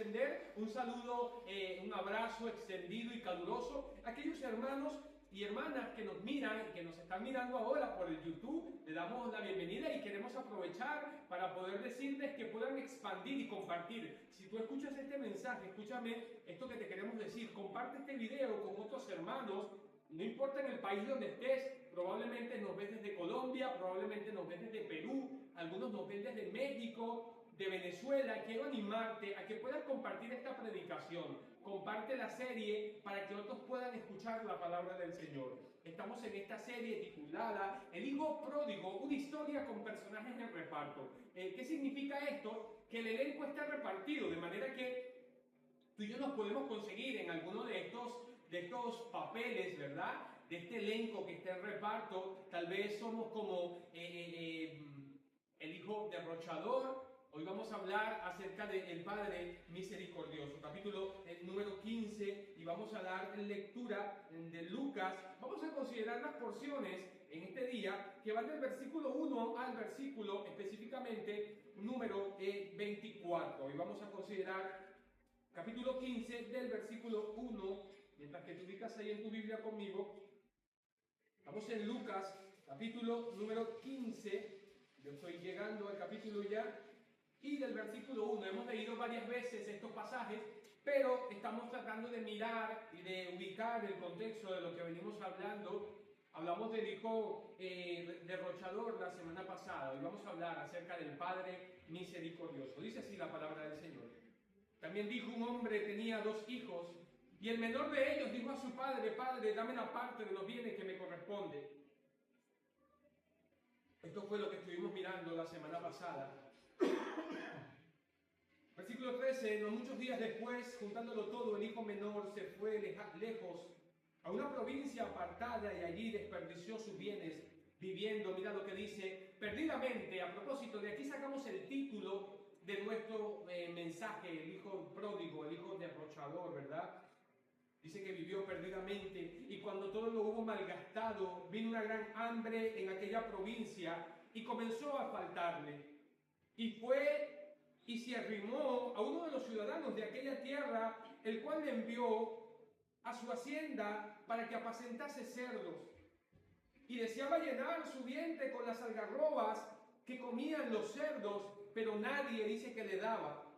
extender un saludo, un abrazo extendido y caluroso a aquellos hermanos y hermanas que nos miran y que nos están mirando ahora por el YouTube. Le damos la bienvenida y queremos aprovechar para poder decirles que puedan expandir y compartir. Si tú escuchas este mensaje, escúchame esto que te queremos decir. Comparte este video con otros hermanos. No importa en el país donde estés, probablemente nos ves desde Colombia, probablemente nos ves desde Perú, algunos nos ven desde México, de Venezuela. Quiero animarte a que puedas compartir esta predicación. Comparte la serie para que otros puedan escuchar la palabra del Señor. Estamos en esta serie titulada El Hijo Pródigo, una historia con personajes en reparto. ¿Qué significa esto? Que el elenco está repartido, de manera que tú y yo nos podemos conseguir en alguno de estos papeles, ¿verdad? De este elenco que está en reparto. Tal vez somos como el hijo derrochador. Hoy vamos a hablar acerca del Padre Misericordioso, capítulo número 15, y vamos a dar lectura de Lucas. Vamos a considerar las porciones en este día que van del versículo 1 al versículo específicamente número 24. Hoy vamos a considerar capítulo 15 del versículo 1, mientras que te ubicas ahí en tu Biblia conmigo. Estamos en Lucas, capítulo número 15. Yo estoy llegando al capítulo ya. Y del versículo 1, hemos leído varias veces estos pasajes, pero estamos tratando de mirar y de ubicar el contexto de lo que venimos hablando. Hablamos del hijo derrochador la semana pasada. Hoy vamos a hablar acerca del Padre Misericordioso. Dice así la palabra del Señor. También dijo: un hombre tenía 2 hijos, y el menor de ellos dijo a su padre: Padre, dame la parte de los bienes que me corresponde. Esto fue lo que estuvimos mirando la semana pasada. Versículo 13, no muchos días después, juntándolo todo, el hijo menor se fue lejos a una provincia apartada y allí desperdició sus bienes viviendo, mira lo que dice, perdidamente. A propósito, de aquí sacamos el título de nuestro mensaje, el hijo pródigo, el hijo derrochador, ¿verdad? Dice que vivió perdidamente, y cuando todo lo hubo malgastado, vino una gran hambre en aquella provincia y comenzó a faltarle. Y fue y se arrimó a uno de los ciudadanos de aquella tierra, el cual le envió a su hacienda para que apacentase cerdos. Y deseaba llenar su vientre con las algarrobas que comían los cerdos, pero nadie dice que le daba.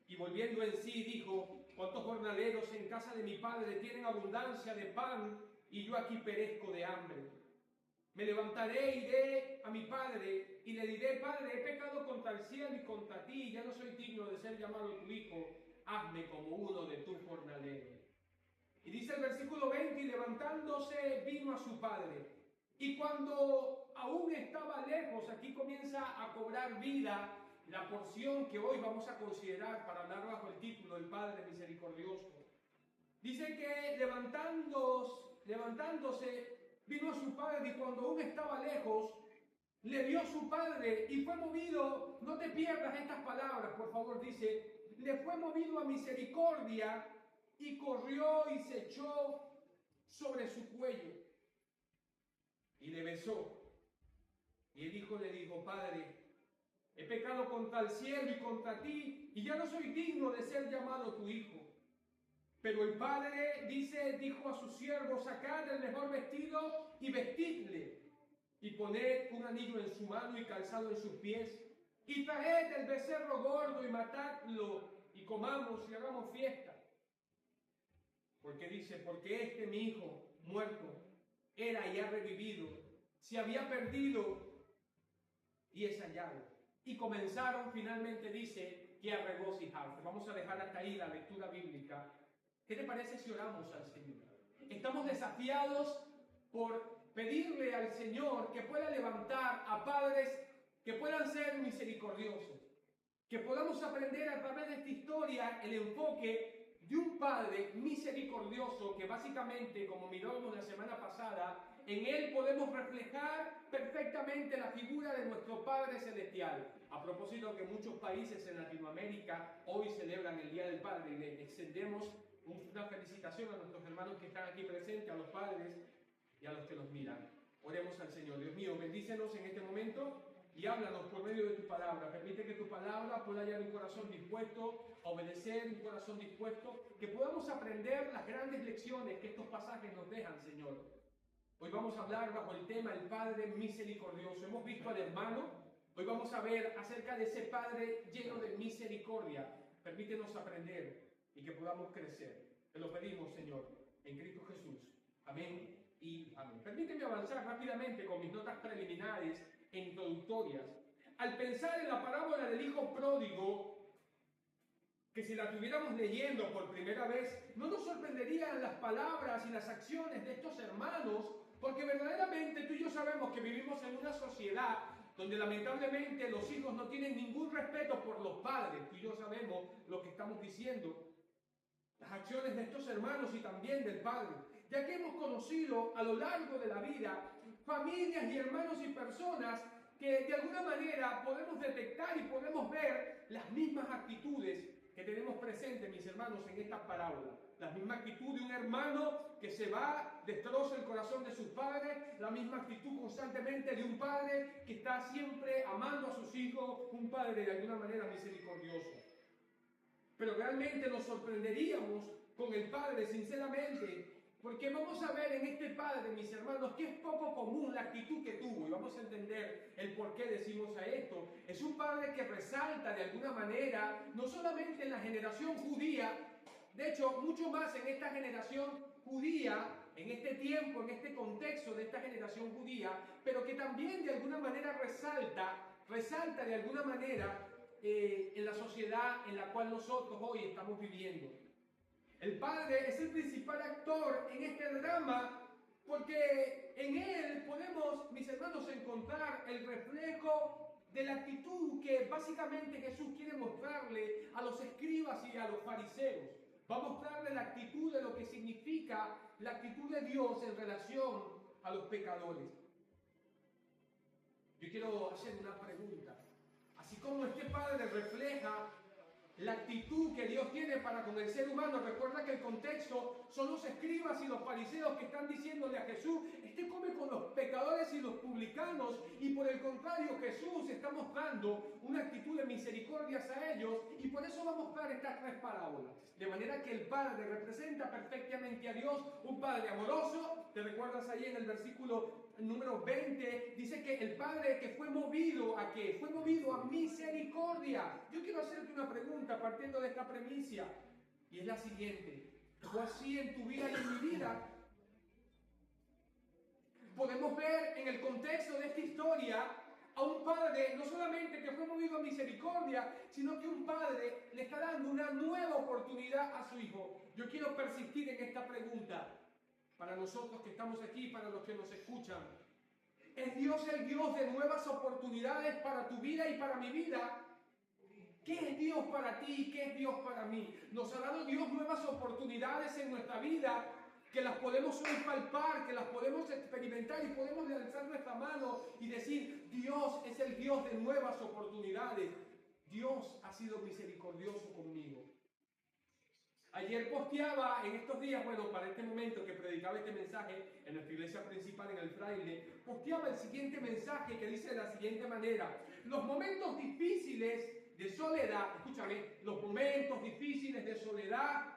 Y volviendo en sí dijo: ¿cuántos jornaleros en casa de mi padre tienen abundancia de pan, y yo aquí perezco de hambre? Me levantaré, iré a mi padre y le diré: Padre, he pecado contra el cielo y contra ti, ya no soy digno de ser llamado tu hijo, hazme como uno de tus jornaleros. Y dice el versículo 20, y levantándose vino a su padre. Y cuando aún estaba lejos, aquí comienza a cobrar vida la porción que hoy vamos a considerar para hablar bajo el título del Padre Misericordioso. Dice que levantándose vino a su padre, y cuando aún estaba lejos, le vio su padre y fue movido. No te pierdas estas palabras, por favor. Dice: le fue movido a misericordia y corrió y se echó sobre su cuello y le besó. Y el hijo le dijo: Padre, he pecado contra el cielo y contra ti, y ya no soy digno de ser llamado tu hijo. Pero el padre, dijo a sus siervos: sacad el mejor vestido y vestidle, y poned un anillo en su mano y calzado en sus pies, y traed el becerro gordo y matadlo, y comamos y hagamos fiesta. Porque porque mi hijo muerto era y ha revivido, se había perdido y es hallado. Y comenzaron finalmente, dice, que a regocijarse. Vamos a dejar hasta ahí la lectura bíblica. ¿Qué te parece si oramos al Señor? Estamos desafiados por pedirle al Señor que pueda levantar a padres que puedan ser misericordiosos, que podamos aprender a través de esta historia el enfoque de un Padre misericordioso, que básicamente, como miramos la semana pasada, en Él podemos reflejar perfectamente la figura de nuestro Padre Celestial. A propósito, que muchos países en Latinoamérica hoy celebran el Día del Padre, y le extendemos una felicitación a nuestros hermanos que están aquí presentes, a los padres y a los que nos miran. Oremos al Señor. Dios mío, bendícenos en este momento. y háblanos por medio de tu palabra. Permite que tu palabra pueda hallar un corazón dispuesto a obedecer, un corazón dispuesto, que podamos aprender las grandes lecciones que estos pasajes nos dejan, Señor. Hoy vamos a hablar bajo el tema el Padre misericordioso. Hemos visto al hermano, hoy vamos a ver acerca de ese Padre lleno de misericordia. Permítenos aprender y que podamos crecer. Te lo pedimos, Señor, en Cristo Jesús. Amén y amén. Permíteme avanzar rápidamente con mis notas preliminares e introductorias. Al pensar en la parábola del hijo pródigo, que si la estuviéramos leyendo por primera vez, no nos sorprenderían las palabras y las acciones de estos hermanos, porque verdaderamente tú y yo sabemos que vivimos en una sociedad donde lamentablemente los hijos no tienen ningún respeto por los padres. Tú y yo sabemos lo que estamos diciendo, las acciones de estos hermanos y también del padre, ya que hemos conocido a lo largo de la vida familias y hermanos y personas que de alguna manera podemos detectar y podemos ver las mismas actitudes que tenemos presentes, mis hermanos, en esta parábola. La misma actitud de un hermano que se va, destroza el corazón de sus padres, la misma actitud constantemente de un padre que está siempre amando a sus hijos, un padre de alguna manera misericordioso. Pero realmente nos sorprenderíamos con el padre, sinceramente, porque vamos a ver en este padre, mis hermanos, que es poco común la actitud que tuvo, y vamos a entender el por qué decimos a esto. Es un padre que resalta de alguna manera, no solamente en la generación judía, de hecho, mucho más en esta generación judía, en este tiempo, en este contexto de esta generación judía, pero que también de alguna manera resalta de alguna manera en la sociedad en la cual nosotros hoy estamos viviendo. El padre es el principal actor en este drama porque en él podemos, mis hermanos, encontrar el reflejo de la actitud que básicamente Jesús quiere mostrarle a los escribas y a los fariseos. Va a mostrarle la actitud de lo que significa la actitud de Dios en relación a los pecadores. Yo quiero hacer una pregunta. Así como este padre refleja la actitud que Dios tiene para con el ser humano, recuerda que el contexto son los escribas y los fariseos que están diciéndole a Jesús, este come con los pecadores y los publicanos, y por el contrario Jesús está mostrando una actitud de misericordia hacia ellos, y por eso va a mostrar estas tres parábolas. De manera que el Padre representa perfectamente a Dios, un Padre amoroso. Te recuerdas ahí en el versículo número 20, dice que el Padre que fue movido ¿a qué? Fue movido a misericordia. Yo quiero hacerte una pregunta partiendo de esta premisa, y es la siguiente: ¿fue así en tu vida y en mi vida? Podemos ver en el contexto de esta historia a un padre no solamente que fue movido a misericordia, sino que un padre le está dando una nueva oportunidad a su hijo. Yo quiero persistir en esta pregunta para nosotros que estamos aquí, para los que nos escuchan. ¿Es Dios el Dios de nuevas oportunidades para tu vida y para mi vida? ¿Qué es Dios para ti y qué es Dios para mí? Nos ha dado Dios nuevas oportunidades en nuestra vida, que las podemos hoy palpar, que las podemos experimentar, y podemos alzar nuestra mano y decir: Dios es el Dios de nuevas oportunidades. Dios ha sido misericordioso conmigo. Ayer posteaba en estos días, bueno, para este momento que predicaba este mensaje en nuestra iglesia principal en el Fraile, posteaba el siguiente mensaje que dice de la siguiente manera: los momentos difíciles de soledad, escúchame, los momentos difíciles de soledad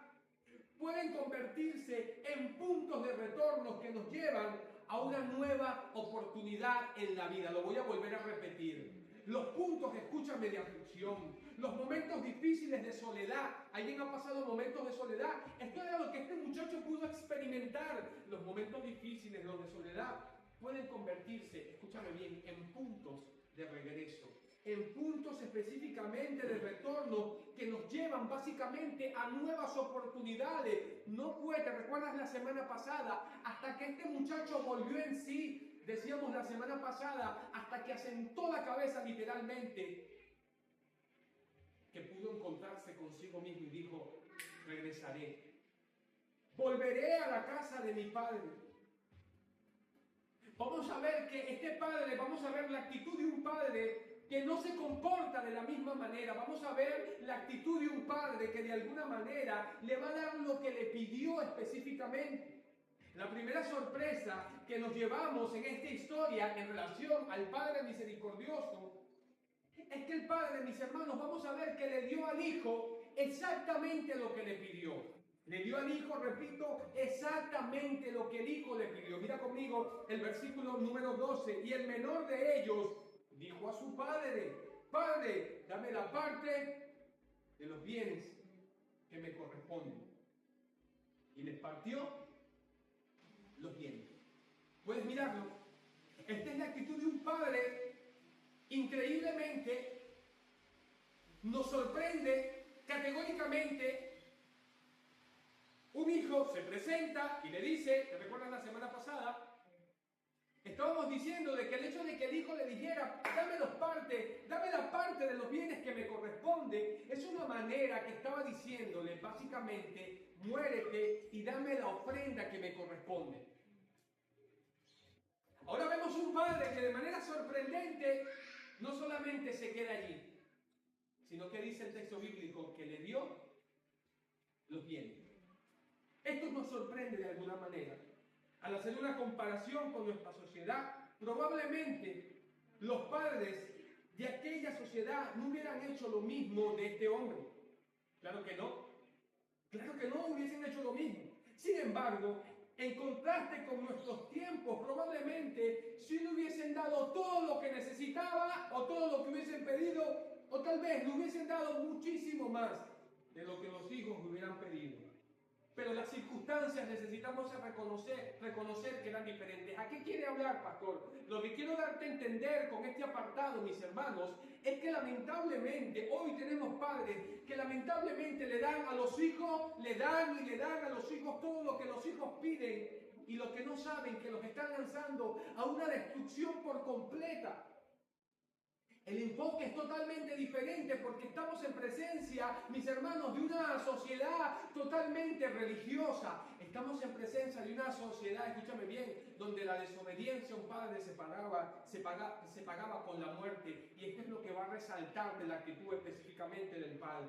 pueden convertirse en puntos de retorno que nos llevan a una nueva oportunidad en la vida. Lo voy a volver a repetir. Los puntos, escúchame, de aflicción, los momentos difíciles de soledad. ¿Alguien ha pasado momentos de soledad? Esto era lo que este muchacho pudo experimentar. Los momentos difíciles, los de soledad, pueden convertirse, escúchame bien, en puntos de regreso, en puntos específicamente de retorno que nos llevan básicamente a nuevas oportunidades. No fue, ¿te recuerdas la semana pasada? Hasta que este muchacho volvió en sí. Decíamos la semana pasada, hasta que asentó la cabeza literalmente, que pudo encontrarse consigo mismo y dijo: regresaré, volveré a la casa de mi padre. Vamos a ver que este padre, vamos a ver la actitud de un padre que no se comporta de la misma manera. Vamos a ver la actitud de un padre que de alguna manera le va a dar lo que le pidió específicamente. La primera sorpresa que nos llevamos en esta historia en relación al Padre misericordioso es que el Padre, mis hermanos, vamos a ver que le dio al Hijo exactamente lo que le pidió. Le dio al Hijo, repito, exactamente lo que el Hijo le pidió. Mira conmigo el versículo número 12. Y el menor de ellos dijo a su padre: Padre, dame la parte de los bienes que me corresponden. Y les partió los bienes. Puedes mirarlo. Esta es la actitud de un padre. Increíblemente nos sorprende categóricamente. Un hijo se presenta y le dice, ¿te recuerdas la semana pasada? Estábamos diciendo de que el hecho de que el hijo le dijera, dame la parte de los bienes que me corresponde, es una manera que estaba diciéndole básicamente, muérete y dame la ofrenda que me corresponde. Ahora vemos un padre que de manera sorprendente no solamente se queda allí, sino que dice el texto bíblico que le dio los bienes. Esto nos sorprende de alguna manera. Al hacer una comparación con nuestra sociedad, probablemente los padres de aquella sociedad no hubieran hecho lo mismo de este hombre. Claro que no. Claro que no hubiesen hecho lo mismo. Sin embargo, en contraste con nuestros tiempos, probablemente si le hubiesen dado todo lo que necesitaba o todo lo que hubiesen pedido, o tal vez le hubiesen dado muchísimo más de lo que los hijos hubieran pedido. Pero las circunstancias necesitamos reconocer que eran diferentes. ¿A qué quiere hablar, pastor? Lo que quiero darte a entender con este apartado, mis hermanos, es que lamentablemente hoy tenemos padres que lamentablemente le dan a los hijos, le dan a los hijos todo lo que los hijos piden y lo que no saben que los están lanzando a una destrucción por completa. El enfoque es totalmente diferente porque estamos en presencia, mis hermanos, de una sociedad totalmente religiosa. Estamos en presencia de una sociedad, escúchame bien, donde la desobediencia a un padre se pagaba con la muerte. Y esto es lo que va a resaltar de la actitud específicamente del padre.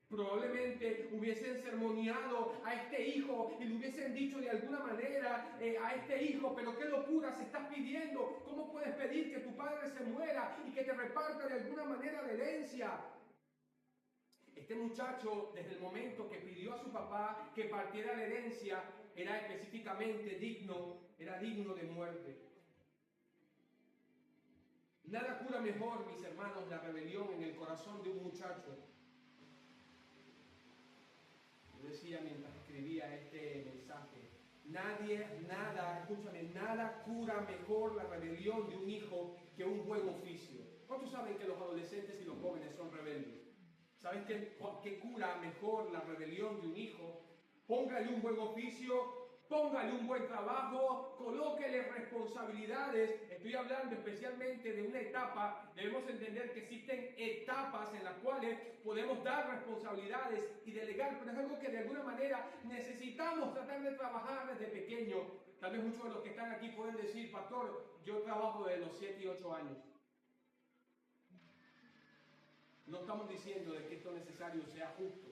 Probablemente hubiesen sermoneado a este hijo y le hubiesen dicho de alguna manera a este hijo, pero qué locura se estás pidiendo, ¿cómo puedes pedir que tu padre se muera y que te reparta de alguna manera la herencia? Este muchacho, desde el momento que pidió a su papá que partiera la herencia, era específicamente digno de muerte. Nada cura mejor, mis hermanos, la rebelión en el corazón de un muchacho. Yo decía mientras escribía este mensaje, nada cura mejor la rebelión de un hijo que un buen oficio. ¿Cuántos saben que los adolescentes y los jóvenes son rebeldes? ¿Sabes qué cura mejor la rebelión de un hijo? Póngale un buen oficio, póngale un buen trabajo, colóquele responsabilidades. Estoy hablando especialmente de una etapa. Debemos entender que existen etapas en las cuales podemos dar responsabilidades y delegar, pero es algo que de alguna manera necesitamos tratar de trabajar desde pequeño. Tal vez muchos de los que están aquí pueden decir, pastor, yo trabajo desde los 7 y 8 años. No estamos diciendo de que esto necesario sea justo,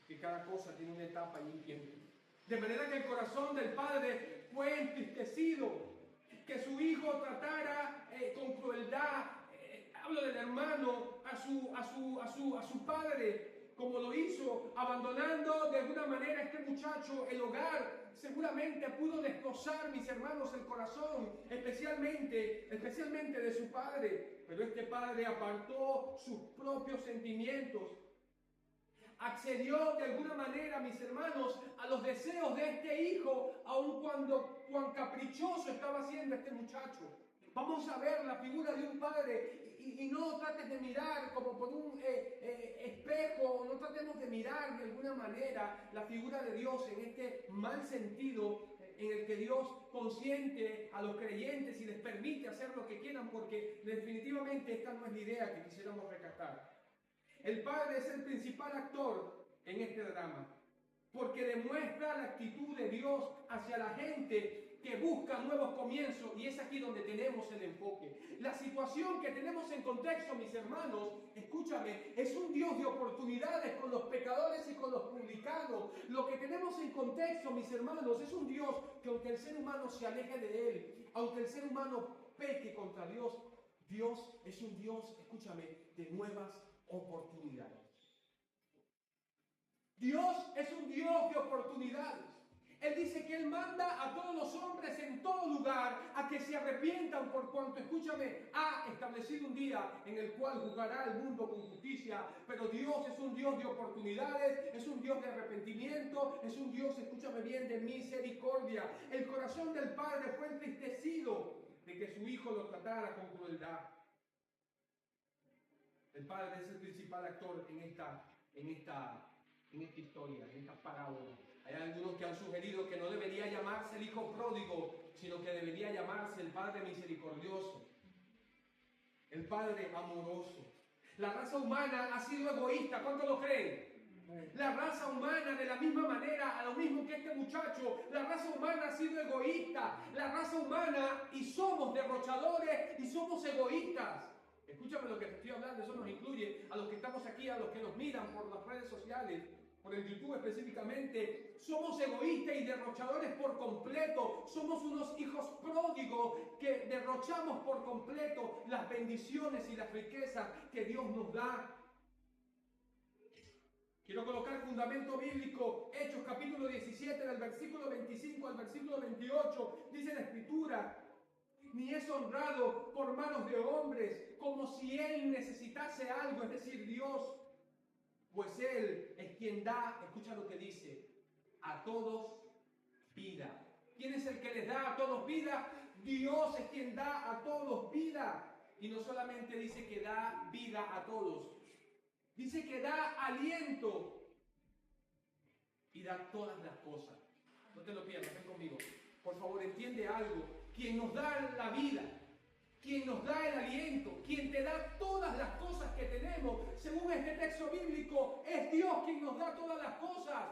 que cada cosa tiene una etapa y un tiempo. De manera que el corazón del padre fue entristecido, que su hijo tratara con crueldad, hablo del hermano, a su padre, como lo hizo, abandonando de alguna manera este muchacho el hogar. Seguramente pudo destrozar, mis hermanos, el corazón, especialmente de su padre. Pero este padre apartó sus propios sentimientos. Accedió de alguna manera, mis hermanos, a los deseos de este hijo, aun cuando cuán caprichoso estaba siendo este muchacho. Vamos a ver la figura de un padre y no trates de mirar como por un espejo, no tratemos de mirar de alguna manera la figura de Dios en este mal sentido en el que Dios consiente a los creyentes y les permite hacer lo que quieran, porque definitivamente esta no es la idea que quisiéramos rescatar. El padre es el principal actor en este drama, porque demuestra la actitud de Dios hacia la gente que busca nuevos comienzos, y es aquí donde tenemos el enfoque. La situación que tenemos en contexto, mis hermanos, escúchame, es un Dios de oportunidades con los pecadores y con los publicanos. Lo que tenemos en contexto, mis hermanos, es un Dios que aunque el ser humano se aleje de Él, aunque el ser humano peque contra Dios, Dios es un Dios, escúchame, de nuevas oportunidades. Dios es un Dios de oportunidades. Él dice que Él manda a todos los hombres en todo lugar a que se arrepientan por cuanto, escúchame, ha establecido un día en el cual juzgará al mundo con justicia. Pero Dios es un Dios de oportunidades, es un Dios de arrepentimiento, es un Dios, escúchame bien, de misericordia. El corazón del Padre fue entristecido de que su Hijo lo tratara con crueldad. El Padre es el principal actor en esta historia, en esta parábola. Hay algunos que han sugerido que no debería llamarse el Hijo pródigo, sino que debería llamarse el Padre misericordioso, el Padre amoroso. La raza humana ha sido egoísta, ¿cuánto lo creen? La raza humana, de la misma manera, a lo mismo que este muchacho, la raza humana ha sido egoísta. La raza humana, y somos derrochadores y somos egoístas. Escúchame lo que te estoy hablando, eso nos incluye a los que estamos aquí, a los que nos miran por las redes sociales, por el YouTube específicamente. Somos egoístas y derrochadores por completo. Somos unos hijos pródigos que derrochamos por completo las bendiciones y las riquezas que Dios nos da. Quiero colocar fundamento bíblico. Hechos capítulo 17, del versículo 25 al versículo 28, dice la Escritura: ni es honrado por manos de hombres, como si Él necesitase algo, es decir, Dios, pues Él es quien da, escucha lo que dice, a todos vida. ¿Quién es el que les da a todos vida? Dios es quien da a todos vida. Y no solamente dice que da vida a todos, dice que da aliento y da todas las cosas. No te lo pierdas, ven conmigo. Por favor, entiende algo. Quien nos da la vida, quien nos da el aliento, quien te da todas las cosas que tenemos, según este texto bíblico, es Dios quien nos da todas las cosas.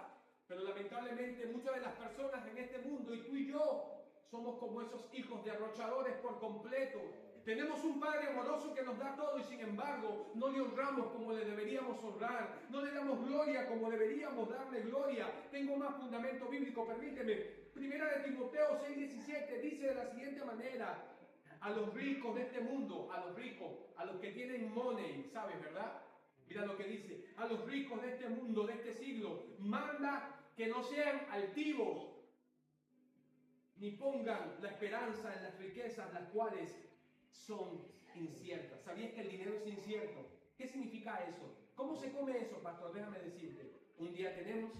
Pero lamentablemente muchas de las personas en este mundo, y tú y yo, somos como esos hijos derrochadores por completo. Tenemos un Padre amoroso que nos da todo y sin embargo no le honramos como le deberíamos honrar. No le damos gloria como deberíamos darle gloria. Tengo más fundamento bíblico, permíteme. Primera de Timoteo 6:17 dice de la siguiente manera: a los ricos de este mundo, a los ricos, a los que tienen money, ¿sabes, verdad? Mira lo que dice: a los ricos de este mundo, de este siglo, manda que no sean altivos, ni pongan la esperanza en las riquezas, las cuales son inciertas. ¿Sabías que el dinero es incierto? ¿Qué significa eso? ¿Cómo se come eso, pastor? Déjame decirte. Un día tenemos,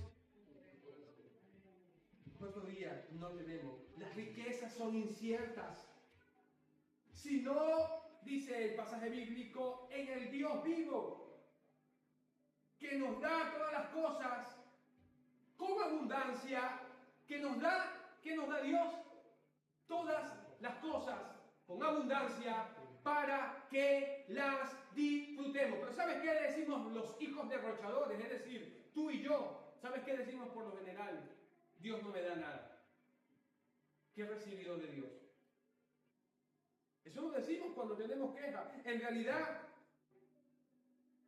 otro día no tenemos. Las riquezas son inciertas. Si no, dice el pasaje bíblico, en el Dios vivo, que nos da todas las cosas con abundancia, que nos da, ¿qué nos da Dios? Todas las cosas con abundancia para que las disfrutemos. Pero ¿sabes qué decimos los hijos derrochadores? Es decir, tú y yo. ¿Sabes qué decimos por lo general? Dios no me da nada. ¿Qué he recibido de Dios? Eso lo decimos cuando tenemos queja. En realidad,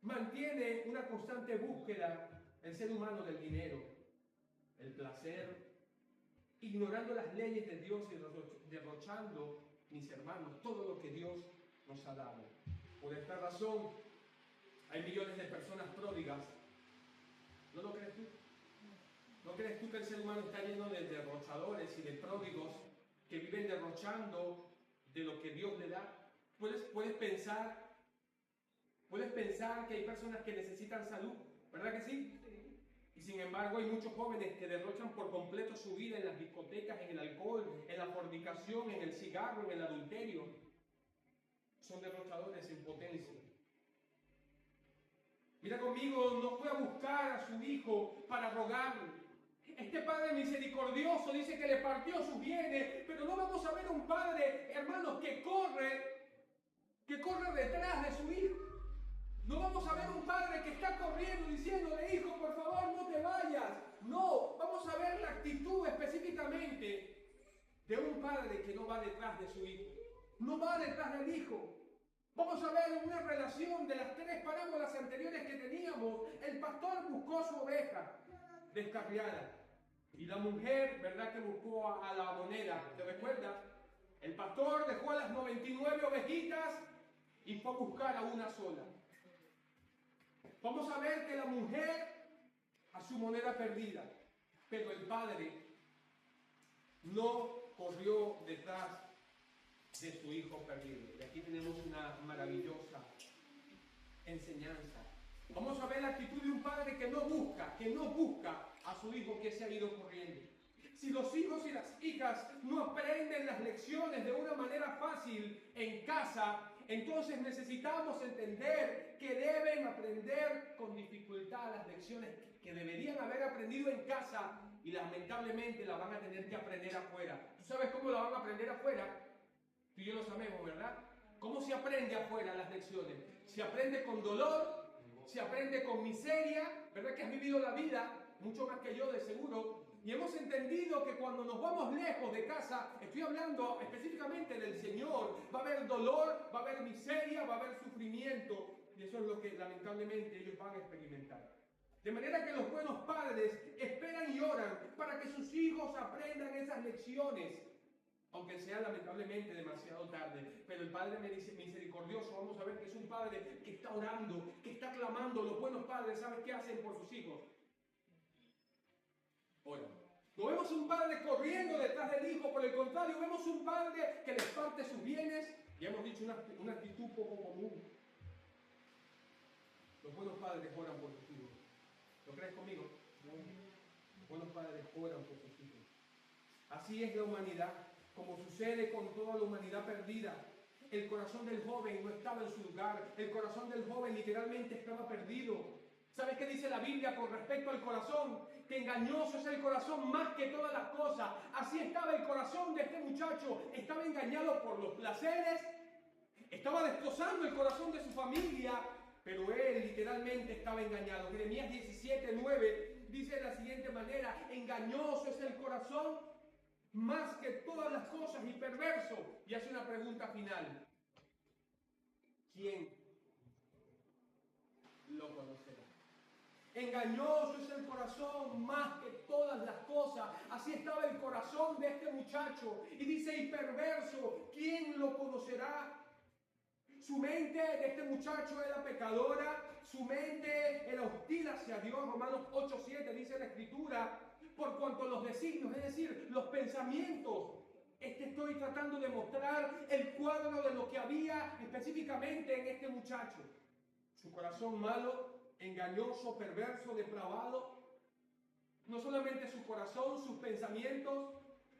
mantiene una constante búsqueda el ser humano del dinero, el placer, ignorando las leyes de Dios y derrochando, mis hermanos, todo lo que Dios nos ha dado. Por esta razón, hay millones de personas pródigas. ¿No lo crees tú? ¿No crees tú que el ser humano está lleno de derrochadores y de pródigos que viven derrochando de lo que Dios le da? Puedes pensar que hay personas que necesitan salud, ¿verdad que sí? Y sin embargo hay muchos jóvenes que derrochan por completo su vida en las discotecas, en el alcohol, en la fornicación, en el cigarro, en el adulterio. Son derrochadores en potencia. Mira conmigo, no fue a buscar a su hijo para rogarle. Este Padre misericordioso dice que le partió sus bienes, pero no vamos a ver un Padre, hermanos, que corre detrás de su hijo. No vamos a ver un padre que está corriendo diciéndole: hijo, por favor, no te vayas. No, vamos a ver la actitud específicamente de un padre que no va detrás de su hijo. No va detrás del hijo. Vamos a ver una relación de las tres parábolas anteriores que teníamos. El pastor buscó su oveja descarriada. Y la mujer, ¿verdad?, que buscó a la abonera. ¿Te recuerdas? El pastor dejó a las 99 ovejitas y fue a buscar a una sola. Vamos a ver que la mujer a su moneda perdida, pero el padre no corrió detrás de su hijo perdido. Y aquí tenemos una maravillosa enseñanza. Vamos a ver la actitud de un padre que no busca a su hijo que se ha ido corriendo. Si los hijos y las hijas no aprenden las lecciones de una manera fácil en casa, entonces necesitamos entender que deben aprender con dificultad las lecciones que deberían haber aprendido en casa y lamentablemente las van a tener que aprender afuera. ¿Tú sabes cómo la van a aprender afuera? Tú y yo lo sabemos, ¿verdad? ¿Cómo se aprende afuera las lecciones? Se aprende con dolor, se aprende con miseria, ¿verdad? Que has vivido la vida, mucho más que yo de seguro, y hemos entendido que cuando nos vamos lejos de casa, estoy hablando específicamente del Señor, va a haber dolor, va a haber miseria, va a haber sufrimiento, y eso es lo que lamentablemente ellos van a experimentar. De manera que los buenos padres esperan y oran para que sus hijos aprendan esas lecciones, aunque sea lamentablemente demasiado tarde. Pero el Padre misericordioso, vamos a ver que es un Padre que está orando, que está clamando. Los buenos padres, ¿saben qué hacen por sus hijos? Oran. No vemos un padre corriendo detrás del hijo, por el contrario, vemos un padre que les parte sus bienes. Ya hemos dicho una actitud poco común. Los buenos padres oran por sus hijos. ¿Lo crees conmigo? Los buenos padres oran por sus hijos. Así es la humanidad, como sucede con toda la humanidad perdida. El corazón del joven no estaba en su lugar. El corazón del joven literalmente estaba perdido. ¿Sabes qué dice la Biblia con respecto al corazón? Que engañoso es el corazón más que todas las cosas. Así estaba el corazón de este muchacho. Estaba engañado por los placeres. Estaba destrozando el corazón de su familia. Pero él literalmente estaba engañado. Jeremías 17:9 dice de la siguiente manera: engañoso es el corazón más que todas las cosas y perverso. Y hace una pregunta final: ¿quién lo conocerá? Engañoso es el corazón más que todas las cosas. Así estaba el corazón de este muchacho. Y dice: y perverso, ¿quién lo conocerá? Su mente de este muchacho era pecadora, su mente era hostil hacia Dios. Romanos 8:7 dice la Escritura: por cuanto los designios, es decir, los pensamientos. Estoy tratando de mostrar el cuadro de lo que había específicamente en este muchacho. Su corazón malo, engañoso, perverso, depravado. No solamente su corazón, sus pensamientos,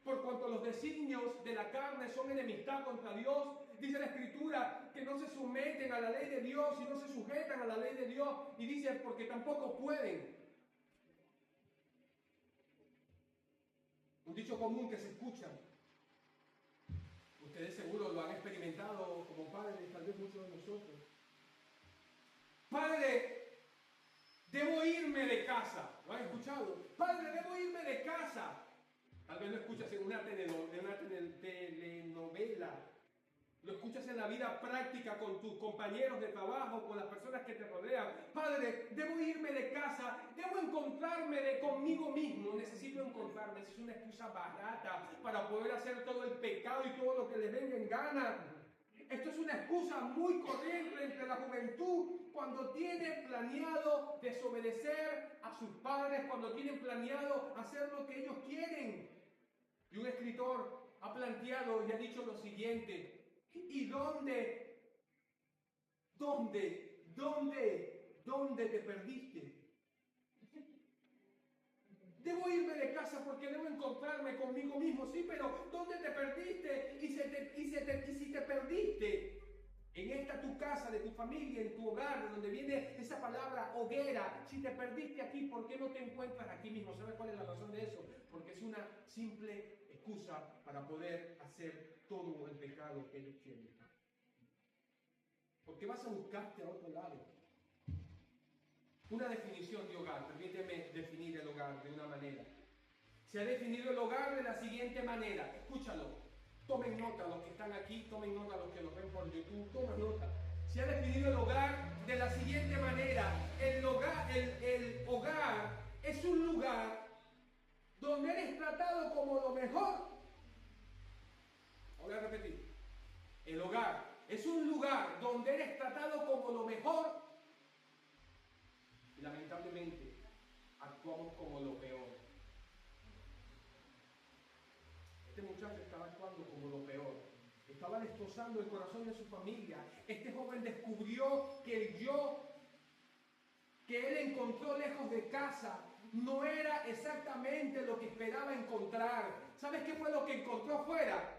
por cuanto los designios de la carne son enemistad contra Dios. Dice la Escritura que no se someten a la ley de Dios y no se sujetan a la ley de Dios. Y dice: porque tampoco pueden. Un dicho común que se escucha. Ustedes seguro lo han experimentado como padres, tal vez muchos de nosotros. Padre, debo irme de casa. ¿Lo han escuchado? Padre, debo irme de casa. Tal vez lo escuchas en una telenovela. Lo escuchas en la vida práctica con tus compañeros de trabajo, con las personas que te rodean. Padre, debo irme de casa, debo encontrarme conmigo mismo. Necesito encontrarme. Esa es una excusa barata para poder hacer todo el pecado y todo lo que les venga en gana. Esto es una excusa muy corriente entre la juventud cuando tiene planeado desobedecer a sus padres, cuando tienen planeado hacer lo que ellos quieren. Y un escritor ha planteado y ha dicho lo siguiente: ¿y dónde te perdiste? Debo irme de casa porque debo encontrarme conmigo mismo. Sí, pero ¿dónde te perdiste? Y si te perdiste en esta tu casa, de tu familia, en tu hogar, de donde viene esa palabra hoguera, si te perdiste aquí, ¿por qué no te encuentras aquí mismo? ¿Sabes cuál es la razón de eso? Porque es una simple excusa para poder hacer todo el pecado que ellos quieren. Porque vas a buscarte a otro lado. Una definición de hogar, permíteme definir el hogar de una manera. Se ha definido el hogar de la siguiente manera, escúchalo, tomen nota los que están aquí, tomen nota los que nos ven por YouTube, tomen nota. Se ha definido el hogar de la siguiente manera: el hogar es un lugar donde eres tratado como lo mejor. Voy a repetir, el hogar es un lugar donde eres tratado como lo mejor. como lo peor. Estaba destrozando el corazón de su familia. Este joven descubrió que el yo que él encontró lejos de casa no era exactamente lo que esperaba encontrar. ¿Sabes qué fue lo que encontró afuera?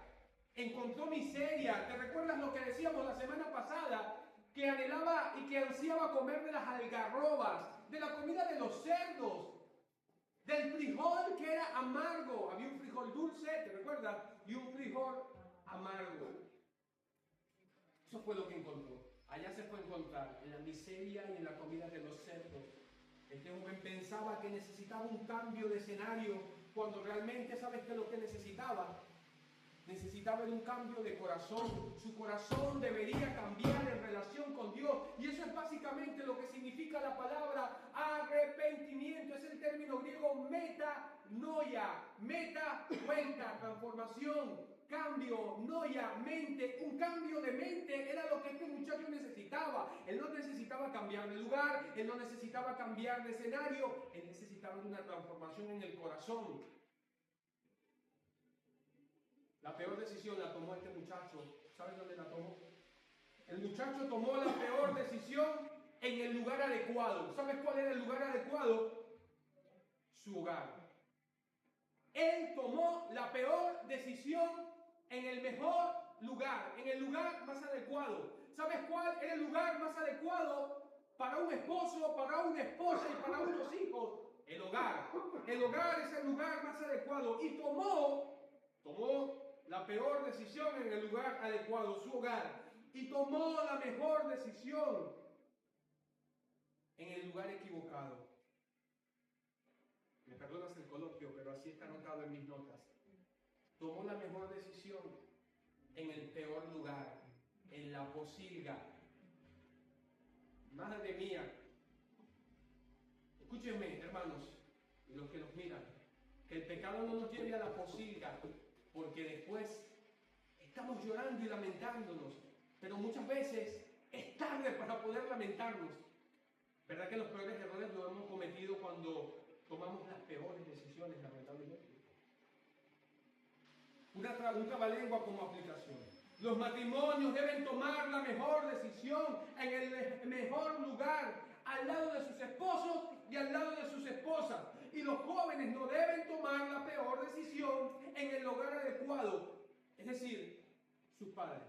Encontró miseria. ¿Te recuerdas lo que decíamos la semana pasada? Que anhelaba y que ansiaba comer de las algarrobas, de la comida de los cerdos, del frijol que era amargo. Había un frijol dulce, ¿te recuerdas? Y un frijol amargo. Eso fue lo que encontró. Allá se fue a encontrar, en la miseria y en la comida de los cerdos. Este joven pensaba que necesitaba un cambio de escenario, cuando realmente, ¿sabes qué es lo que necesitaba? Necesitaba un cambio de corazón. Su corazón debería cambiar en relación con Dios. Y eso es básicamente lo que significa la palabra arrepentimiento. Es el término griego metanoia. Meta, cuenta, transformación, cambio, noia, mente. Un cambio de mente era lo que este muchacho necesitaba. Él no necesitaba cambiar de lugar, él no necesitaba cambiar de escenario, él necesitaba una transformación en el corazón. La peor decisión la tomó este muchacho. ¿Sabes dónde la tomó? El muchacho tomó la peor decisión en el lugar adecuado. ¿Sabes cuál era el lugar adecuado? Su hogar. Él tomó la peor decisión en el mejor lugar, en el lugar más adecuado. ¿Sabes cuál era el lugar más adecuado para un esposo, para una esposa y para unos hijos? El hogar. El hogar es el lugar más adecuado. Y tomó la peor decisión en el lugar adecuado, su hogar. Y tomó la mejor decisión en el lugar equivocado. Me perdonas el coloquio, pero así está anotado en mis notas. Tomó la mejor decisión en el peor lugar, en la posilga. Madre mía. Escúchenme, hermanos, y los que nos miran, que el pecado no nos lleve a la posilga, porque después estamos llorando y lamentándonos, pero muchas veces es tarde para poder lamentarnos. ¿Verdad que los peores errores los hemos cometido cuando tomamos las peores decisiones, lamentablemente? Un trabalengua como aplicación. Los matrimonios deben tomar la mejor decisión en el mejor lugar, al lado de sus esposos y al lado de sus esposas. Y los jóvenes no deben tomar la peor decisión en el lugar adecuado, es decir, sus padres.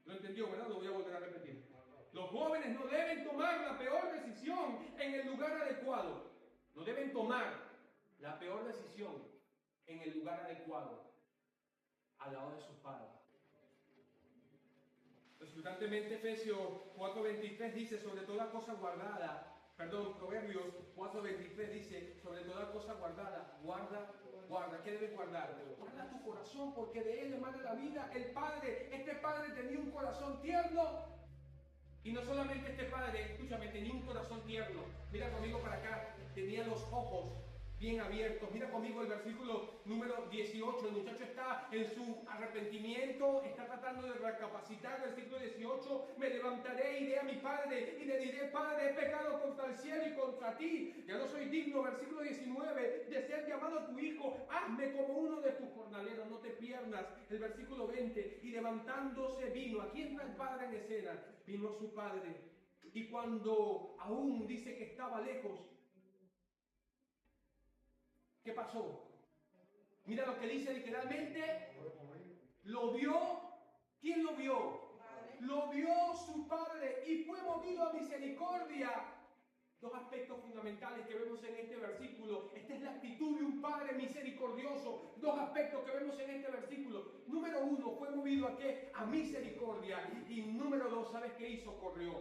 ¿Lo entendió, verdad? Lo voy a volver a repetir. Los jóvenes no deben tomar la peor decisión en el lugar adecuado. No deben tomar la peor decisión en el lugar adecuado, al lado de sus padres. Resultantemente, Efesios 4:23 dice, sobre toda cosa guardada, Proverbios 4:23 dice, sobre toda cosa guardada, guarda. ¿Qué debes guardar? Guarda tu corazón, porque de él emana la vida. Este padre tenía un corazón tierno. Y no solamente este padre, escúchame, tenía un corazón tierno. Mira conmigo para acá, tenía los ojos bien abiertos. Mira conmigo el versículo número 18. El muchacho está en su arrepentimiento, está tratando de recapacitar. Versículo 18, me levantaré, iré a mi padre y le diré, Padre, he pecado contra el cielo y contra ti. Ya no soy digno, versículo 19, de ser llamado tu hijo. Hazme como uno de tus jornaleros, no te pierdas. El versículo 20, y levantándose vino. Aquí está el padre en escena. Vino a su padre. Y cuando aún dice que estaba lejos, ¿qué pasó? Mira lo que dice literalmente. Lo vio. ¿Quién lo vio? Lo vio su padre y fue movido a misericordia. Dos aspectos fundamentales que vemos en este versículo. Esta es la actitud de un padre misericordioso. Dos aspectos que vemos en este versículo. Número uno, fue movido ¿a qué? A misericordia. Y número dos, ¿sabes qué hizo? Corrió.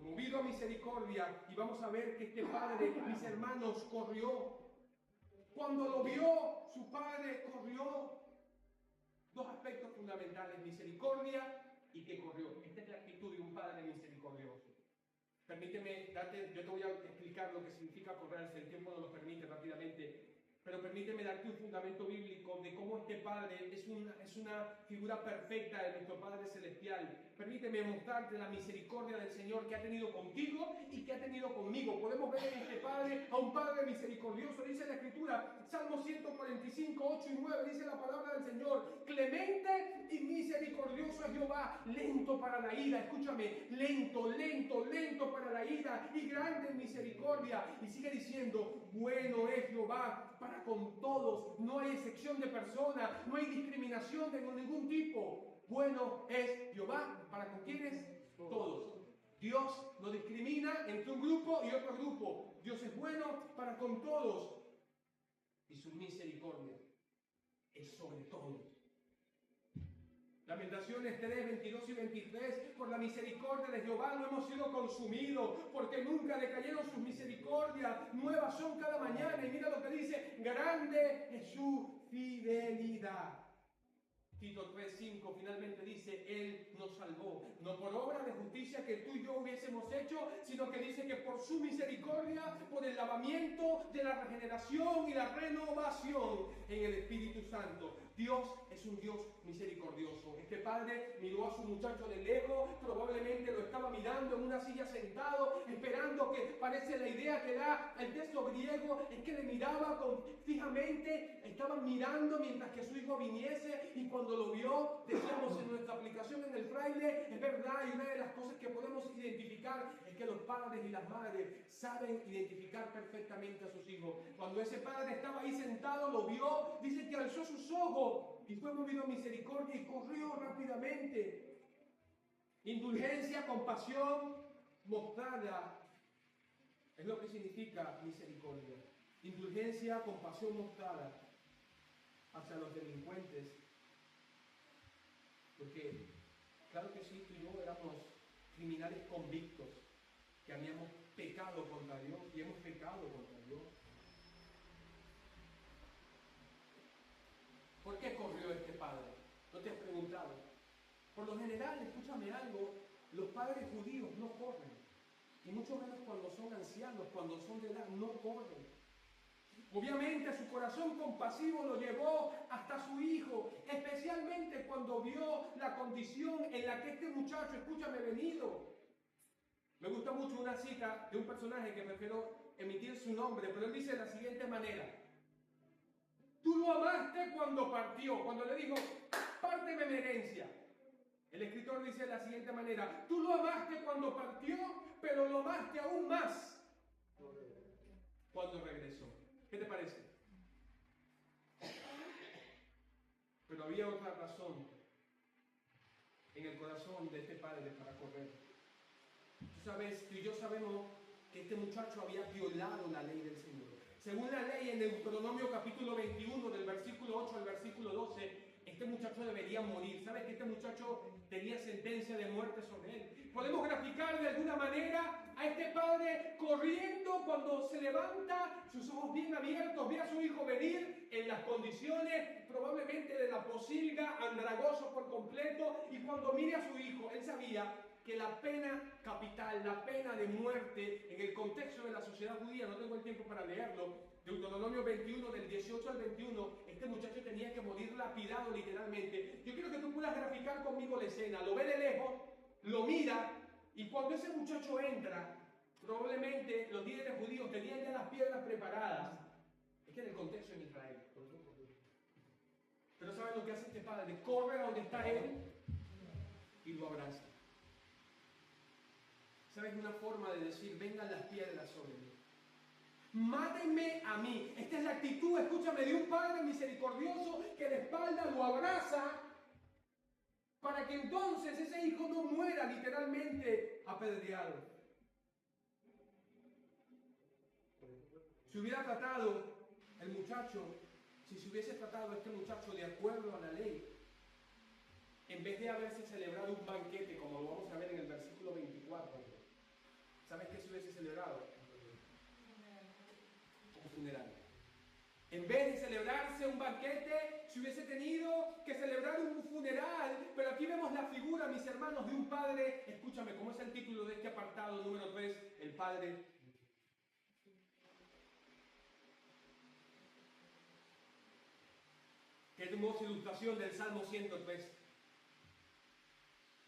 Movido a misericordia. Y vamos a ver que este padre, mis hermanos, corrió. Cuando lo vio, su padre corrió. Dos aspectos fundamentales, misericordia y que corrió. Esta es la actitud de un padre misericordioso. Permíteme yo te voy a explicar lo que significa correr, si el tiempo no lo permite rápidamente, pero permíteme darte un fundamento bíblico de cómo este Padre es una figura perfecta de nuestro Padre Celestial. permíteme mostrarte la misericordia del Señor que ha tenido contigo y que ha tenido conmigo. Podemos ver en este Padre a un Padre misericordioso. Dice la Escritura, Salmo 145, 8 y 9, dice la palabra del Señor: clemente y misericordioso es Jehová, lento para la ira. Escúchame, lento para la ira y grande en misericordia. Y sigue diciendo, bueno es Jehová para con todos. No hay excepción de persona, no hay discriminación de ningún tipo. Bueno es Jehová para con quienes, todos. Dios no discrimina entre un grupo y otro grupo. Dios es bueno para con todos. Y su misericordia es sobre todos. Lamentaciones 3, 22 y 23, por la misericordia de Jehová no hemos sido consumidos, porque nunca decayeron sus misericordias, nuevas son cada mañana. Y mira lo que dice, grande es su fidelidad. Tito 3:5 finalmente dice, Él nos salvó, no por obra de justicia que tú y yo hubiésemos hecho, sino que dice que por su misericordia, por el lavamiento de la regeneración y la renovación en el Espíritu Santo. Dios es un Dios misericordioso. Este padre miró a su muchacho de lejos, probablemente lo estaba mirando en una silla sentado, esperando que, parece la idea que da el texto griego, es que le miraba fijamente, estaba mirando mientras que su hijo viniese, y cuando lo vio, decíamos en nuestra aplicación en el fraile, es verdad, y una de las cosas que podemos identificar es que los padres y las madres saben identificar perfectamente a sus hijos. Cuando ese padre estaba ahí sentado, lo vio, dice que alzó sus ojos y fue movido a misericordia y corrió rápidamente. Indulgencia, compasión mostrada es lo que significa misericordia. Indulgencia, compasión mostrada hacia los delincuentes. Porque, claro que sí, tú y yo éramos criminales convictos, que habíamos pecado contra Dios y hemos pecado contra Dios. ¿Por qué corrió este padre? ¿No te has preguntado? Por lo general, escúchame algo, los padres judíos no corren. Y mucho menos cuando son ancianos, cuando son de edad, no corren. Obviamente su corazón compasivo lo llevó hasta su hijo, especialmente cuando vio la condición en la que este muchacho, escúchame, venido. Me gusta mucho una cita de un personaje que prefiero emitir su nombre, pero él dice de la siguiente manera: tú lo amaste cuando partió, cuando le dijo, párteme mi herencia. El escritor dice de la siguiente manera: tú lo amaste cuando partió, pero lo amaste aún más cuando regresó. ¿Qué te parece? Pero había otra razón en el corazón de este padre para correr. Tú sabes, tú y yo sabemos que este muchacho había violado la ley del Señor. Según la ley en Deuteronomio capítulo 21, del versículo 8 al versículo 12, este muchacho debería morir. ¿Sabes que este muchacho tenía sentencia de muerte sobre él? Podemos graficar de alguna manera a este padre corriendo cuando se levanta, sus ojos bien abiertos, ve a su hijo venir en las condiciones probablemente de la posilga, andragoso por completo, y cuando mire a su hijo, él sabía que la pena capital, la pena de muerte en el contexto de la sociedad judía, no tengo el tiempo para leerlo, Deuteronomio 21 del 18 al 21, este muchacho tenía que morir lapidado literalmente. Yo quiero que tú puedas graficar conmigo la escena, lo ve de lejos, lo mira, y cuando ese muchacho entra, probablemente los líderes judíos tenían ya las piedras preparadas. Es que en el contexto en Israel. Pero ¿saben lo que hace este padre? Corre a donde está él y lo abraza. ¿Sabes? Una forma de decir, vengan las piedras sobre mí. Mátenme a mí. Esta es la actitud, escúchame, de un padre misericordioso que de espalda lo abraza para que entonces ese hijo no muera literalmente apedreado. Si hubiera tratado el muchacho, si se hubiese tratado este muchacho de acuerdo a la ley, en vez de haberse celebrado un banquete, como lo vamos a ver en el versículo 24, ¿sabes qué se hubiese celebrado? Un funeral. En vez de celebrarse un banquete, se hubiese tenido que celebrar un funeral. Pero aquí vemos la figura, mis hermanos, de un padre. Escúchame, ¿cómo es el título de este apartado número 3? El padre. Qué hermosa ilustración del Salmo 103.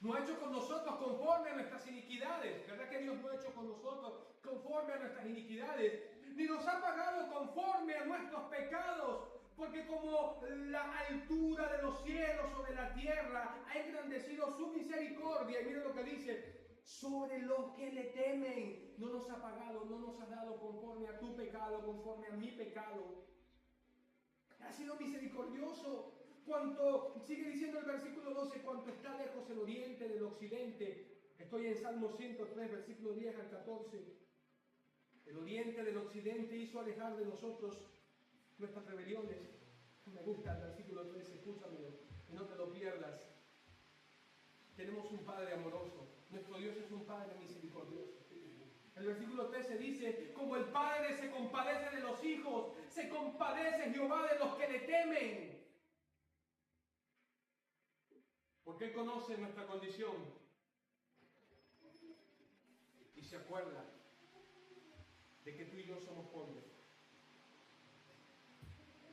No ha hecho con nosotros conforme a nuestras iniquidades. ¿Verdad que Dios no ha hecho con nosotros conforme a nuestras iniquidades? Ni nos ha pagado conforme a nuestros pecados. Porque como la altura de los cielos sobre la tierra ha engrandecido su misericordia. Y miren lo que dice. Sobre los que le temen. No nos ha pagado, no nos ha dado conforme a tu pecado, conforme a mi pecado. Ha sido misericordioso. Cuanto, sigue diciendo el versículo 12, cuanto está lejos el oriente del occidente. Estoy en Salmo 103, versículo 10 al 14. El oriente del occidente hizo alejar de nosotros nuestras rebeliones. Me gusta el versículo 13, escúchamelo y no te lo pierdas. Tenemos un Padre amoroso. Nuestro Dios es un Padre misericordioso. El versículo 13 dice, como el Padre se compadece de los hijos, se compadece Jehová de los que le temen. Porque Él conoce nuestra condición y se acuerda de que tú y yo somos pobres.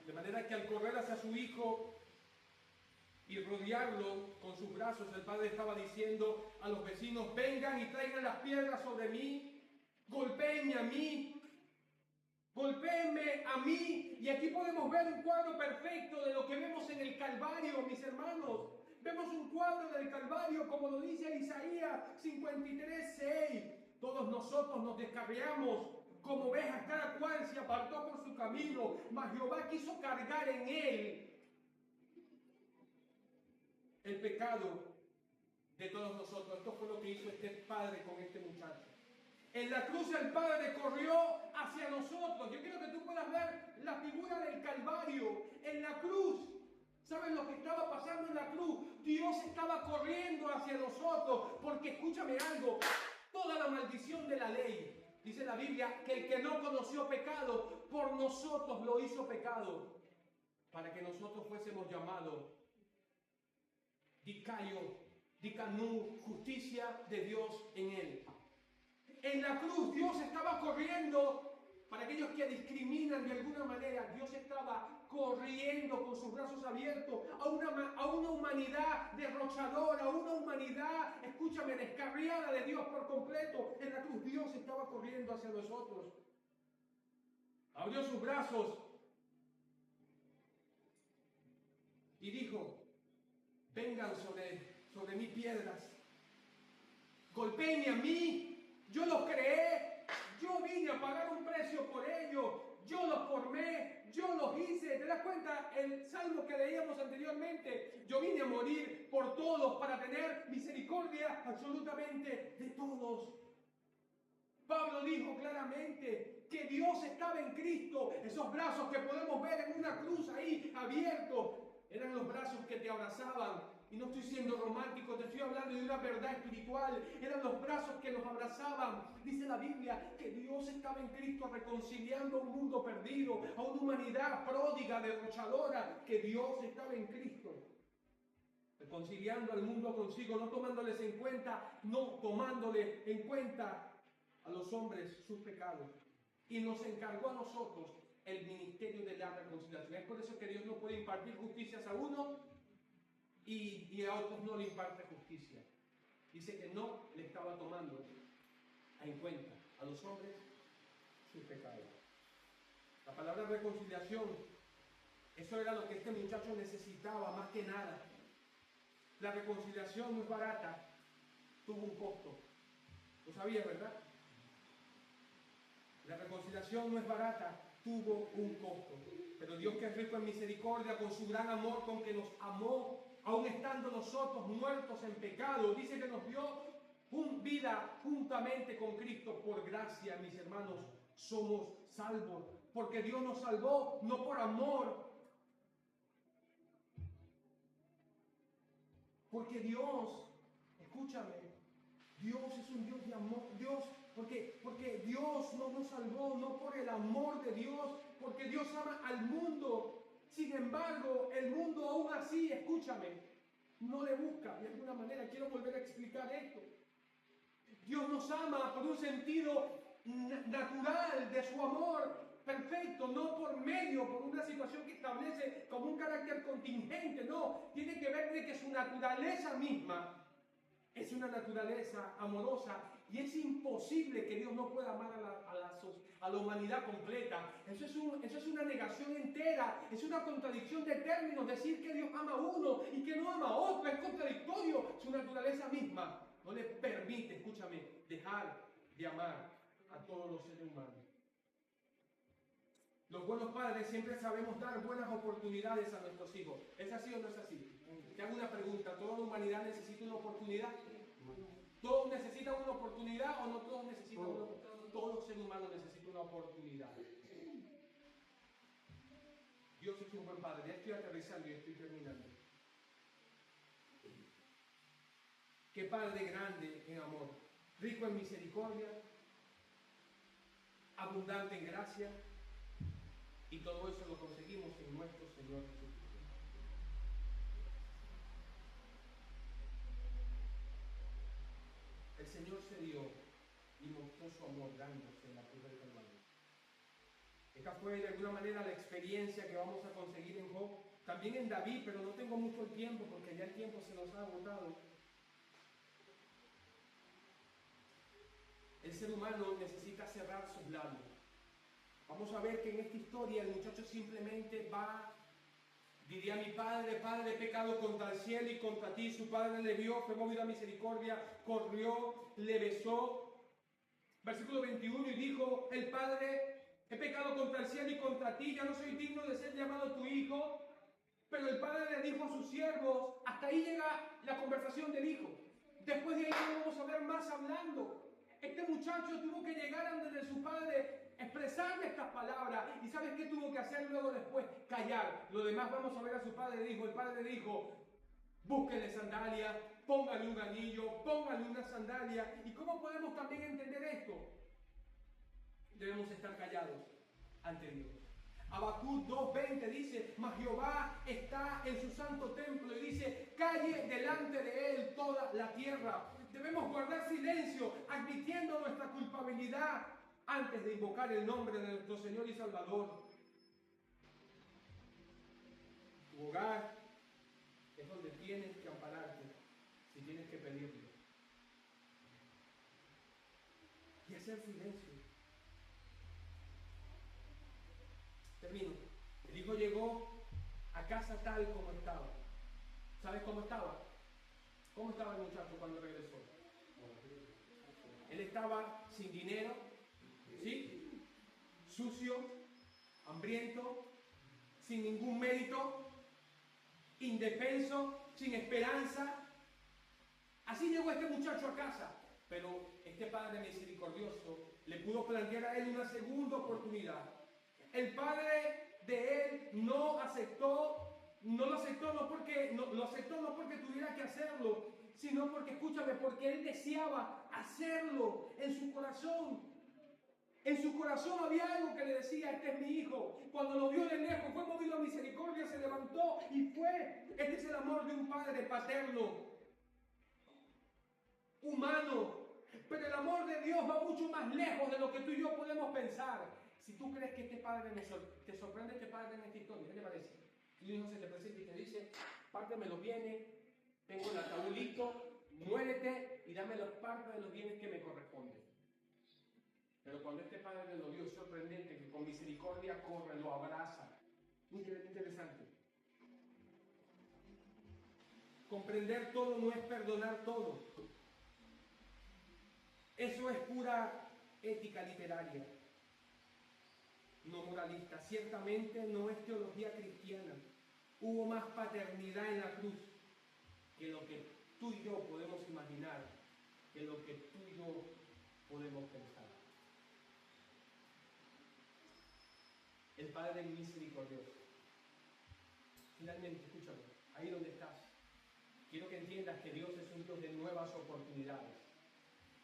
De manera que al correr hacia su Hijo y rodearlo con sus brazos, el Padre estaba diciendo a los vecinos, vengan y traigan las piedras sobre mí, golpéenme a mí, golpéenme a mí. Y aquí podemos ver un cuadro perfecto de lo que vemos en el Calvario, mis hermanos. Vemos un cuadro del Calvario, como lo dice Isaías 53:6. Todos nosotros nos descarriamos como ovejas, cada cual se apartó por su camino, mas Jehová quiso cargar en él el pecado de todos nosotros. Esto fue lo que hizo este padre con este muchacho. En la cruz el Padre corrió hacia nosotros. Yo quiero que tú puedas ver la figura del Calvario. En la cruz, ¿saben lo que estaba pasando en la cruz? Dios estaba corriendo hacia nosotros. Porque escúchame algo, toda la maldición de la ley, dice la Biblia, que el que no conoció pecado, por nosotros lo hizo pecado, para que nosotros fuésemos llamados Dicayo, Dicanú, justicia de Dios en él. En la cruz Dios estaba corriendo, para aquellos que discriminan de alguna manera, Dios estaba corriendo con sus brazos abiertos a una humanidad derrochadora, a una humanidad, escúchame, descarriada de Dios por completo. En la cruz Dios estaba corriendo hacia nosotros. Abrió sus brazos y dijo, vengan sobre mí piedras, golpéenme a mí. Yo los creé, yo vine a pagar un precio por ellos, yo los formé, yo los hice. ¿Te das cuenta? El salmo que leíamos anteriormente, yo vine a morir por todos para tener misericordia absolutamente de todos. Pablo dijo claramente que Dios estaba en Cristo. Esos brazos que podemos ver en una cruz ahí abiertos, eran los brazos que te abrazaban. Y no estoy siendo romántico, te estoy hablando de una verdad espiritual. Eran los brazos que nos abrazaban. Dice la Biblia que Dios estaba en Cristo reconciliando a un mundo perdido, a una humanidad pródiga, derrochadora, que Dios estaba en Cristo reconciliando al mundo consigo, no tomándole en cuenta a los hombres sus pecados. Y nos encargó a nosotros el ministerio de la reconciliación. Es por eso que Dios no puede impartir justicias a uno y a otros no le imparte justicia. Dice que no le estaba tomando en cuenta a los hombres sus pecados. La palabra reconciliación, eso era lo que este muchacho necesitaba más que nada. La reconciliación no es barata, tuvo un costo. ¿Lo sabías, verdad? La reconciliación no es barata, tuvo un costo. Pero Dios, que es rico en misericordia, con su gran amor con que nos amó, aun estando nosotros muertos en pecado, dice que nos dio vida juntamente con Cristo. Por gracia, mis hermanos, somos salvos. Porque Dios nos salvó, no por amor. Porque Dios, escúchame, Dios es un Dios de amor. Porque Dios no nos salvó, no por el amor de Dios, porque Dios ama al mundo. Sin embargo, el mundo aún así, escúchame, no le busca de alguna manera. Quiero volver a explicar esto. Dios nos ama por un sentido natural de su amor perfecto, no por una situación que establece como un carácter contingente, no. Tiene que ver de que su naturaleza misma Es una naturaleza amorosa y es imposible que Dios no pueda amar a la humanidad completa. Eso es una negación entera, es una contradicción de términos. Decir que Dios ama a uno y que no ama a otro es contradictorio. Su naturaleza misma no le permite, escúchame, dejar de amar a todos los seres humanos. Los buenos padres siempre sabemos dar buenas oportunidades a nuestros hijos. ¿Es así o no es así? Te hago una pregunta. ¿Toda la humanidad necesita una oportunidad? ¿Todos necesitan una oportunidad o no todos necesitan una oportunidad? Todo ser humano necesita una oportunidad. Dios es un buen padre. Ya estoy aterrizando y estoy terminando. Qué Padre grande en amor, rico en misericordia, abundante en gracia, y todo eso lo conseguimos en nuestro Señor Jesucristo. El Señor se dio y mostró su amor dándose en la cruz del Calvario. Esta fue de alguna manera la experiencia que vamos a conseguir en Job, también en David, pero no tengo mucho tiempo porque ya el tiempo se nos ha agotado. El ser humano necesita cerrar sus labios. Vamos a ver que en esta historia el muchacho simplemente va, diría mi padre, he pecado contra el cielo y contra ti. Su padre le vio, fue movido a misericordia, corrió, le besó. Versículo 21, y dijo el padre, he pecado contra el cielo y contra ti, ya no soy digno de ser llamado tu hijo. Pero el padre le dijo a sus siervos, hasta ahí llega la conversación del hijo. Después de ahí no vamos a ver más hablando. Este muchacho tuvo que llegar ante su padre, expresarle estas palabras. ¿Y sabes qué tuvo que hacer luego después? Callar. Lo demás vamos a ver a su padre. El padre dijo, búsquenle sandalias, póngale un anillo, póngale una sandalia. ¿Y cómo podemos también entender esto? Debemos estar callados ante Dios. Habacuc 2:20 dice, mas Jehová está en su santo templo, y dice, calle delante de él toda la tierra. Debemos guardar silencio, admitiendo nuestra culpabilidad antes de invocar el nombre de nuestro Señor y Salvador. Tu hogar es donde tienes que ampararte, si tienes que pedirlo. Y hacer silencio. Termino. El hijo llegó a casa tal como estaba. ¿Sabes cómo estaba? ¿Cómo estaba el muchacho cuando regresó? Él estaba sin dinero, ¿sí? Sucio, hambriento, sin ningún mérito, indefenso, sin esperanza. Así llegó este muchacho a casa. Pero este padre misericordioso le pudo plantear a él una segunda oportunidad. El padre de él no lo aceptó no porque tuviera que hacerlo, sino porque, escúchame, porque él deseaba hacerlo en su corazón. En su corazón había algo que le decía, este es mi hijo. Cuando lo vio de lejos, fue movido a misericordia, se levantó y fue. Este es el amor de un padre paterno, humano. Pero el amor de Dios va mucho más lejos de lo que tú y yo podemos pensar. Si tú crees que este padre te sorprende este padre en esta historia, ¿qué te parece? Tu hijo se te presenta y te dice, párteme los bienes, tengo el ataúd listo, muérete y dame las partes de los bienes que me corresponden. Pero cuando este padre lo vio, es sorprendente que con misericordia corre, lo abraza. Interesante. Comprender todo no es perdonar todo. Eso es pura ética literaria, no moralista. Ciertamente no es teología cristiana. Hubo más paternidad en la cruz que lo que tú y yo podemos imaginar, que lo que tú y yo podemos pensar. El Padre misericordioso. Finalmente, escúchame, ahí donde estás, quiero que entiendas que Dios es un Dios de nuevas oportunidades.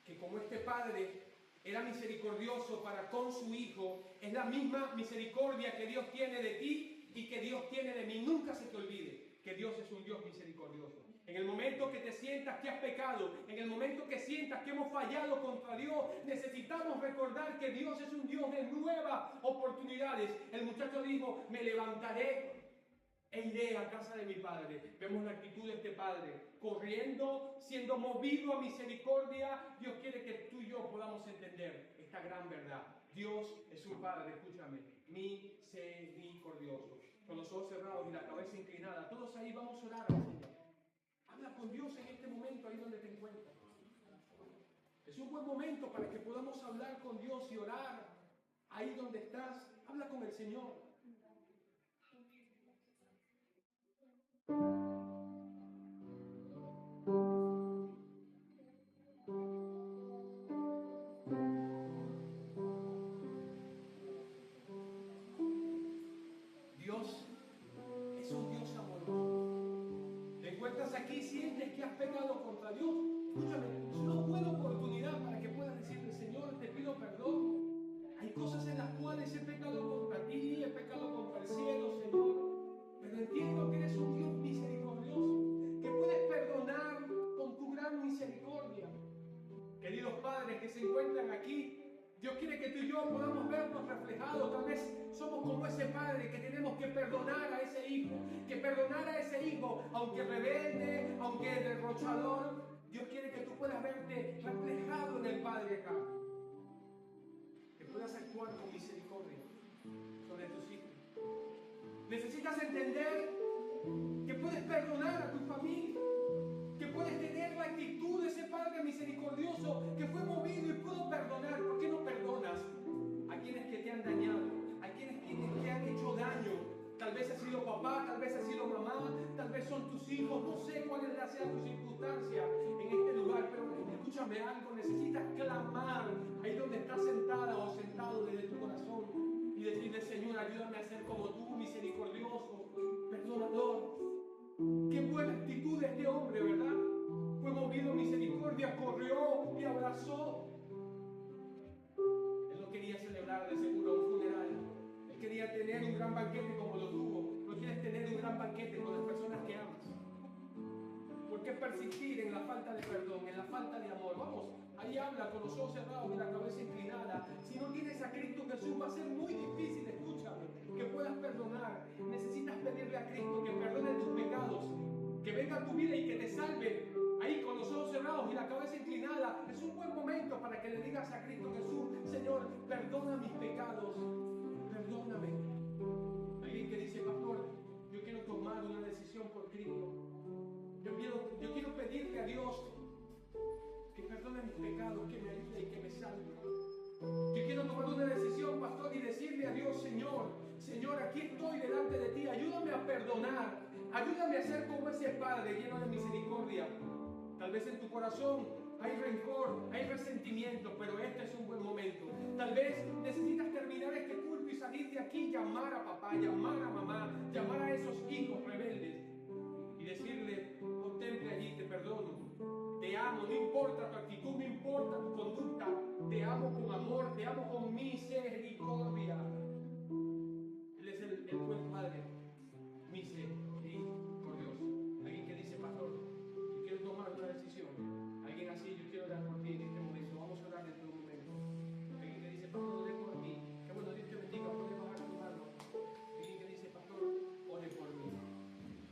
Que como este Padre era misericordioso para con su Hijo, es la misma misericordia que Dios tiene de ti y que Dios tiene de mí. Nunca se te olvide que Dios es un Dios misericordioso. En el momento que te sientas que has pecado, en el momento que sientas que hemos fallado contra Dios, necesitamos recordar que Dios es un Dios de nuevas oportunidades. El muchacho dijo, me levantaré e iré a casa de mi Padre. Vemos la actitud de este Padre, corriendo, siendo movido a misericordia. Dios quiere que tú y yo podamos entender esta gran verdad. Dios es un Padre, escúchame, misericordioso. Con los ojos cerrados y la cabeza inclinada, todos ahí vamos a orar al Señor. Habla con Dios en este momento, ahí donde te encuentras. Es un buen momento para que podamos hablar con Dios y orar. Ahí donde estás, habla con el Señor. Dios es un Dios amoroso. Te encuentras aquí, sientes que has pecado contra Dios. Escúchame, es una buena oportunidad para que puedas decirle, Señor, te pido perdón. Hay cosas en las cuales he pecado contra ti, he pecado contra el cielo, Señor. Pero entiendo que eres un Dios misericordioso, que puedes perdonar con tu gran misericordia. Queridos padres que se encuentran aquí, Dios quiere que tú y yo podamos vernos reflejados. Tal vez somos como ese padre que tenemos que perdonar a ese hijo, aunque rebelde, aunque derrochador. Dios quiere que tú puedas verte reflejado en el Padre acá, que puedas actuar con misericordia sobre tus hijos. Necesitas entender que puedes perdonar a tu familia, que puedes tener la actitud de ese Padre misericordioso que fue movido y pudo perdonar. ¿Por qué no perdonas a quienes que te han dañado, a quienes te han hecho daño? Tal vez ha sido papá, tal vez ha sido mamá, tal vez son tus hijos, no sé cuál sea tu circunstancia en este lugar, pero escúchame algo, necesitas clamar ahí donde estás sentada o sentado desde tu corazón y decirle, Señor, ayúdame a ser como tú, misericordioso, perdonador. Qué buena actitud de este hombre, ¿verdad? Fue movido a misericordia, corrió y abrazó. Él no quería celebrar de seguro un funeral. Él quería tener un gran banquete como lo tuvo. No quieres tener un gran banquete con las personas que amas. ¿Por qué persistir en la falta de perdón, en la falta de amor? Vamos, ahí habla con los ojos cerrados y la cabeza inclinada. Si no tienes a Cristo Jesús, va a ser muy difícil, escúchame, que puedas perdonar. Necesitas pedirle a Cristo que perdone tus pecados, que venga a tu vida y que te salve. Ahí con los ojos cerrados y la cabeza inclinada, es un buen momento para que le digas a Cristo Jesús, Señor, perdona mis pecados, perdóname. Alguien que dice, pastor, yo quiero tomar una decisión por Cristo. Yo quiero pedirle a Dios que perdone mis pecados, que me ayude y que me salve. Yo quiero tomar una decisión, pastor, y decirle a Dios, Señor, aquí estoy delante de ti, ayúdame a perdonar, ayúdame a ser como ese Padre lleno de misericordia. Tal vez en tu corazón hay rencor, hay resentimiento, pero este es un buen momento. Tal vez necesitas terminar este culto y salir de aquí, llamar a papá, llamar a mamá, llamar a esos hijos rebeldes y decirle, contemple allí, te perdono, te amo, no importa tu actitud, no importa tu conducta, te amo con amor, te amo con misericordia. Él es el buen Padre, misericordioso. Alguien que dice, pastor, yo quiero tomar una decisión. Alguien así, yo quiero orar por ti en este momento. Vamos a orar dentro de un momento. Alguien que dice, pastor, ore por mí. Que bueno, Dios te bendiga, puede bajar tu mano. Alguien que dice, pastor, ore por mí.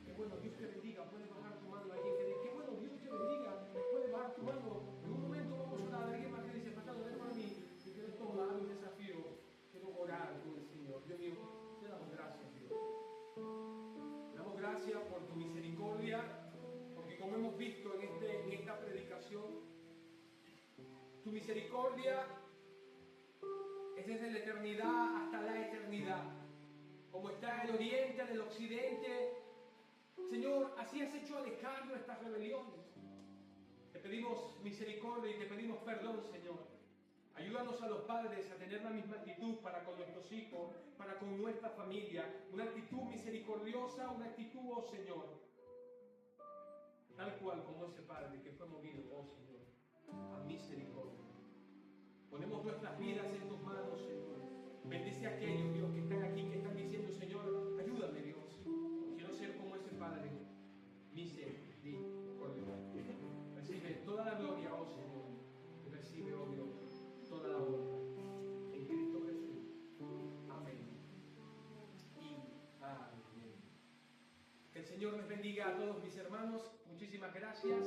Que bueno, Dios te bendiga, puede bajar tu mano. Alguien que dice, que bueno, Dios te bendiga, puede bajar tu mano. En un momento vamos a orar. Alguien más que dice, pastor, ore por mí. Yo quiero tomar un desafío. Quiero orar con el Señor. Dios mío, te damos gracias, Dios. Te damos gracias por tu misericordia, porque como hemos visto en esta predicación, tu misericordia es desde la eternidad hasta la eternidad. Como está el oriente del occidente, Señor, así has hecho alejar nuestras rebeliones. Te pedimos misericordia y te pedimos perdón, Señor. Ayúdanos a los padres a tener la misma actitud para con nuestros hijos, para con nuestra familia. Una actitud misericordiosa, una actitud, oh Señor, tal cual como ese Padre que fue movido, oh Señor, a misericordia. Ponemos nuestras vidas en tus manos, Señor. Bendice a aquellos, Dios, que están aquí, que están diciendo, Señor, ayúdame, Dios. Quiero ser como ese Padre, misericordia. Recibe toda la gloria, oh Señor. Y recibe, oh Dios, toda la honra. En Cristo Jesús. Amén. Y amén. bendiga a todos mis hermanos. Muchísimas gracias.